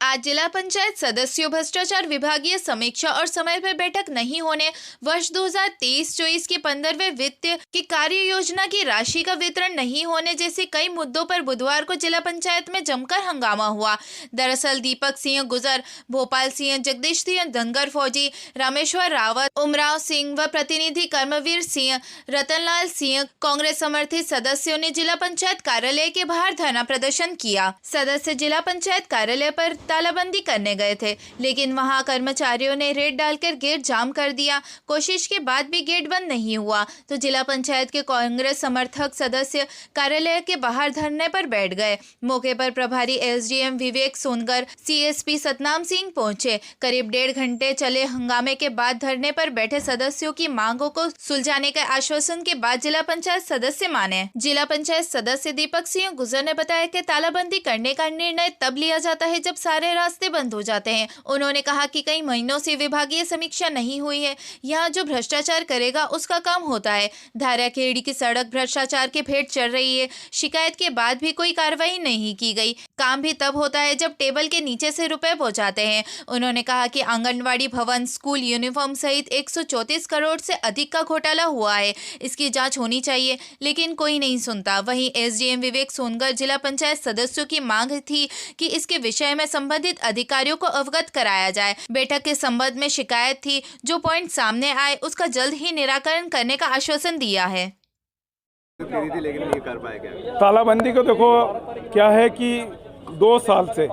आज जिला पंचायत सदस्यों भ्रष्टाचार विभागीय समीक्षा और समय पर बैठक नहीं होने, वर्ष 2023-24 के 15वें वित्त की कार्य योजना की राशि का वितरण नहीं होने जैसे कई मुद्दों पर बुधवार को जिला पंचायत में जमकर हंगामा हुआ। दरअसल दीपक सिंह गुजर, भोपाल सिंह, जगदीश सिंह धनगर फौजी, रामेश्वर रावत, उमराव सिंह व प्रतिनिधि कर्मवीर सिंह, रतनलाल सिंह कांग्रेस समर्थित सदस्यों ने जिला पंचायत कार्यालय के बाहर धरना प्रदर्शन किया। सदस्य जिला पंचायत कार्यालय पर तालाबंदी करने गए थे, लेकिन वहां कर्मचारियों ने रेड डालकर गेट जाम कर दिया। कोशिश के बाद भी गेट बंद नहीं हुआ तो जिला पंचायत के कांग्रेस समर्थक सदस्य कार्यालय के बाहर धरने पर बैठ गए। मौके पर प्रभारी एसडीएम विवेक सोनगर, सीएसपी सतनाम सिंह पहुंचे। करीब 1.5 घंटे चले हंगामे के बाद धरने पर बैठे सदस्यों की मांगों को सुलझाने के आश्वासन के बाद जिला पंचायत सदस्य माने। जिला पंचायत सदस्य दीपक सिंह गुजर ने बताया कि तालाबंदी करने का निर्णय तब लिया जाता है जब सारे रास्ते बंद हो जाते हैं। उन्होंने कहा कि कई महीनों से विभागीय समीक्षा नहीं हुई है। यहाँ जो भ्रष्टाचार करेगा उसका काम होता है। धारा खेड़ी की सड़क भ्रष्टाचार के भेंट चढ़ रही है। शिकायत के बाद भी कोई कार्रवाई नहीं की गई। काम भी तब होता है जब टेबल के नीचे से रुपए पहुंचाते हैं। उन्होंने कहा कि आंगनवाड़ी भवन, स्कूल यूनिफॉर्म सहित 134 करोड़ से अधिक का घोटाला हुआ है। इसकी जांच होनी चाहिए, लेकिन कोई नहीं सुनता। वहीं एसडीएम विवेक सोनगर जिला पंचायत सदस्यों की मांग थी कि इसके विषय में संबंधित अधिकारियों को अवगत कराया जाए। बैठक के संबंध में शिकायत थी, जो पॉइंट सामने आए उसका जल्द ही निराकरण करने का आश्वासन दिया है। लेकिन नहीं कर पाए क्या? तालाबंदी को देखो क्या है कि 2 साल से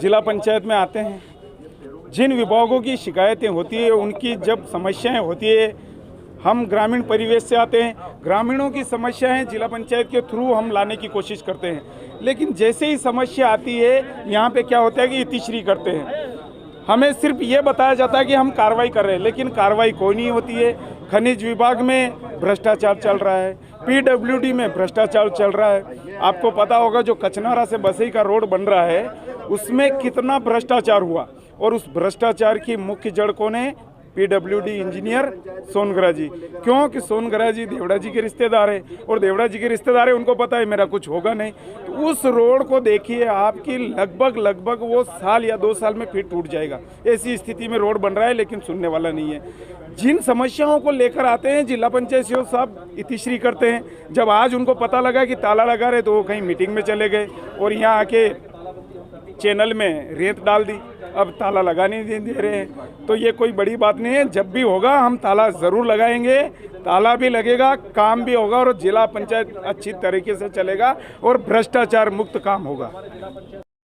जिला पंचायत में आते हैं, जिन विभागों की शिकायतें होती है, उनकी जब समस्याएं होती है, हम ग्रामीण परिवेश से आते हैं, ग्रामीणों की समस्याएं जिला पंचायत के थ्रू हम लाने की कोशिश करते हैं। लेकिन जैसे ही समस्या आती है, यहाँ पे क्या होता है कि इतिश्री करते हैं। हमें सिर्फ ये बताया जाता है कि हम कार्रवाई कर रहे हैं, लेकिन कार्रवाई कोई नहीं होती है। खनिज विभाग में भ्रष्टाचार चल रहा है, पीडब्ल्यूडी में भ्रष्टाचार चल रहा है। आपको पता होगा जो कचनारा से बसई का रोड बन रहा है, उसमें कितना भ्रष्टाचार हुआ, और उस भ्रष्टाचार की मुख्य जड़ कौन है? पीडब्ल्यूडी इंजीनियर सोनगरा जी। क्योंकि सोनगरा जी देवड़ा जी के रिश्तेदार है, और देवड़ा जी के रिश्तेदार है, उनको पता है मेरा कुछ होगा नहीं। तो उस रोड को देखिए आपकी लगभग वो साल या 2 साल में फिर टूट जाएगा। ऐसी स्थिति में रोड बन रहा है, लेकिन सुनने वाला नहीं है। जिन समस्याओं को लेकर आते हैं जिला पंचायत सीओ साहब इतिश्री करते हैं। जब आज उनको पता लगा कि ताला लगा रहे तो वो कहीं मीटिंग में चले गए और यहाँ आके चैनल में रेत डाल दी। अब ताला लगा नहीं दे रहे हैं, तो ये कोई बड़ी बात नहीं है। जब भी होगा हम ताला ज़रूर लगाएंगे, ताला भी लगेगा, काम भी होगा, और जिला पंचायत अच्छी तरीके से चलेगा और भ्रष्टाचार मुक्त काम होगा।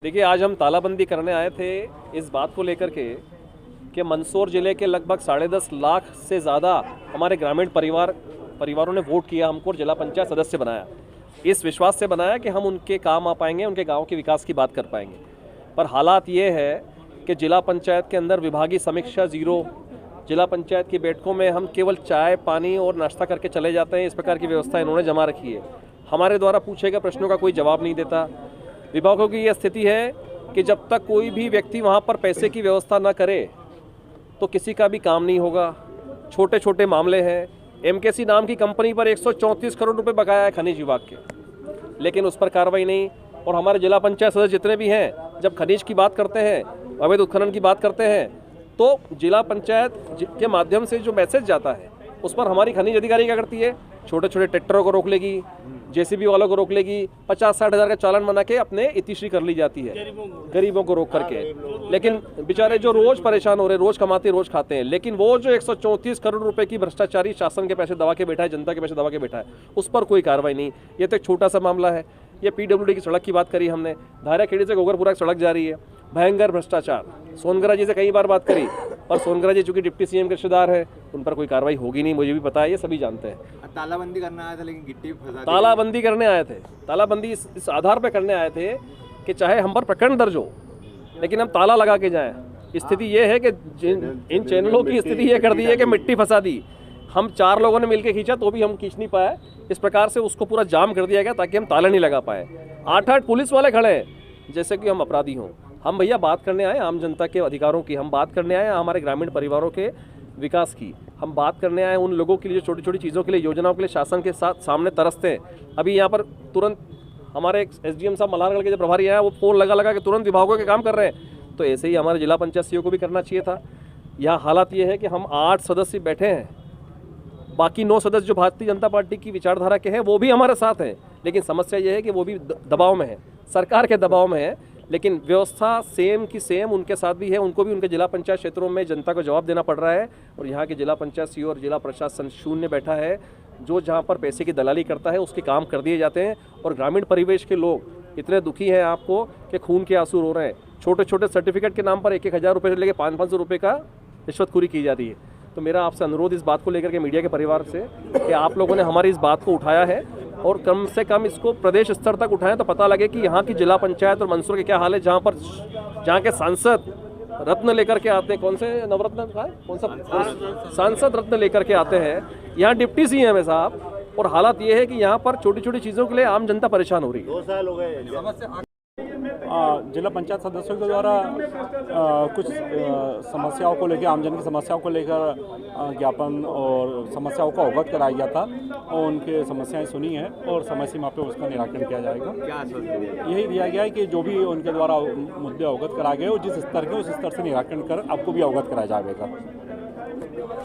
देखिए, आज हम तालाबंदी करने आए थे इस बात को लेकर के कि मंदसौर ज़िले के लगभग 10.5 लाख से ज़्यादा हमारे ग्रामीण परिवारों ने वोट किया हमको और जिला पंचायत सदस्य बनाया। इस विश्वास से बनाया कि हम उनके काम आ पाएंगे, उनके गाँव के विकास की बात कर पाएंगे। पर हालात ये है कि जिला पंचायत के अंदर विभागीय समीक्षा ज़ीरो। जिला पंचायत की बैठकों में हम केवल चाय, पानी और नाश्ता करके चले जाते हैं। इस प्रकार की व्यवस्था इन्होंने जमा रखी है। हमारे द्वारा पूछे गए प्रश्नों का कोई जवाब नहीं देता। विभागों की यह स्थिति है कि जब तक कोई भी व्यक्ति वहाँ पर पैसे की व्यवस्था न करे तो किसी का भी काम नहीं होगा। छोटे छोटे मामले हैं। एमकेसी नाम की कंपनी पर 134 करोड़ रुपये बकाया है खनिज विभाग के, लेकिन उस पर कार्रवाई नहीं। और हमारे जिला पंचायत सदस्य जितने भी हैं, जब खनिज की बात करते हैं, अवैध उत्खनन की बात करते हैं, तो जिला पंचायत के माध्यम से जो मैसेज जाता है उस पर हमारी खनिज अधिकारी क्या करती है? छोटे छोटे ट्रैक्टरों को रोक लेगी, जेसीबी वालों को रोक लेगी, 50-60 हज़ार का चालान बना के अपने इतिश्री कर ली जाती है गरीबों को रोक करके। लेकिन बेचारे जो रोज़ परेशान हो रहे, रोज़ कमाते रोज़ खाते हैं, लेकिन वो जो 134 करोड़ रुपए की भ्रष्टाचारी शासन के पैसे दबा के बैठा है, जनता के पैसे दबा के बैठा है, उस पर कोई कार्रवाई नहीं। ये तो एक छोटा सा मामला है। ये पीडब्ल्यूडी की सड़क की बात करी हमने, धारा खेड़ी से गोगरपुरा सड़क जा रही है, भयंकर भ्रष्टाचार। सोनगरा जी से कई बार बात करी, और सोनगरा जी चूंकि डिप्टी सीएम के रिश्तेदार है, उन पर कोई कार्रवाई होगी नहीं, मुझे भी पता है, ये सभी जानते हैं। तालाबंदी करना आया था, लेकिन गिट्टी फंसा। तालाबंदी करने आए थे, तालाबंदी इस आधार पर करने आए थे कि चाहे हम पर प्रकरण दर्ज हो, लेकिन हम ताला लगा के जाएं। स्थिति ये है कि इन चैनलों की स्थिति ये कर दी है कि मिट्टी फंसा दी। हम 4 लोगों ने मिलकर खींचा तो भी हम खींच नहीं पाए। इस प्रकार से उसको पूरा जाम कर दिया गया ताकि हम ताला नहीं लगा पाए। 8-8 पुलिस वाले खड़े हैं जैसे कि हम अपराधी हों। हम भैया बात करने आए आम जनता के अधिकारों की, हम बात करने आए हमारे ग्रामीण परिवारों के विकास की, हम बात करने आए उन लोगों के लिए, छोटी छोटी चीज़ों के लिए, योजनाओं के लिए शासन के साथ सामने तरसते हैं। अभी यहाँ पर तुरंत हमारे SDM साहब मल्हारगढ़ के जो प्रभारी हैं वो फ़ोन लगा के तुरंत विभागों के काम कर रहे हैं। तो ऐसे ही हमारे जिला पंचायत CO को भी करना चाहिए था। यहाँ हालात ये है कि हम 8 सदस्य बैठे हैं, बाकी 9 सदस्य जो भारतीय जनता पार्टी की विचारधारा के हैं वो भी हमारे साथ हैं, लेकिन समस्या ये है कि वो भी दबाव में है, सरकार के दबाव में है। लेकिन व्यवस्था सेम की सेम उनके साथ भी है, उनको भी उनके जिला पंचायत क्षेत्रों में जनता को जवाब देना पड़ रहा है। और यहाँ के जिला पंचायत CO और जिला प्रशासन शून्य बैठा है, जो जहाँ पर पैसे की दलाली करता है उसके काम कर दिए जाते हैं। और ग्रामीण परिवेश के लोग इतने दुखी हैं आपको कि खून के आंसू रो रहे हैं। छोटे छोटे सर्टिफिकेट के नाम पर 1-1 हज़ार रुपये से लेकर 500-500 रुपये का रिश्वतखोरी की जाती है। तो मेरा आपसे अनुरोध इस बात को लेकर के मीडिया के परिवार से कि आप लोगों ने हमारी इस बात को उठाया है और कम से कम इसको प्रदेश स्तर तक उठाएं, तो पता लगे कि यहाँ की जिला पंचायत और मंदसौर के क्या हाल है, जहाँ के सांसद रत्न लेकर के आते हैं। कौन से नवरत्न का है, कौन सा सांसद रत्न लेकर के आते हैं, यहाँ डिप्टी CM है साहब। और हालात ये है कि यहाँ पर छोटी छोटी चीज़ों के लिए आम जनता परेशान हो रही है। 2 साल हो गए। जिला पंचायत सदस्यों के द्वारा कुछ समस्याओं को लेकर, आमजन की समस्याओं को लेकर ज्ञापन और समस्याओं को अवगत कराया गया था और उनके समस्याएं सुनी हैं और समय सीमा पे उसका निराकरण किया जाएगा। क्या आश्वासन दिया? यही दिया गया है कि जो भी उनके द्वारा मुद्दे अवगत कराए गए, जिस स्तर के उस स्तर से निराकरण कर आपको भी अवगत कराया जाएगा।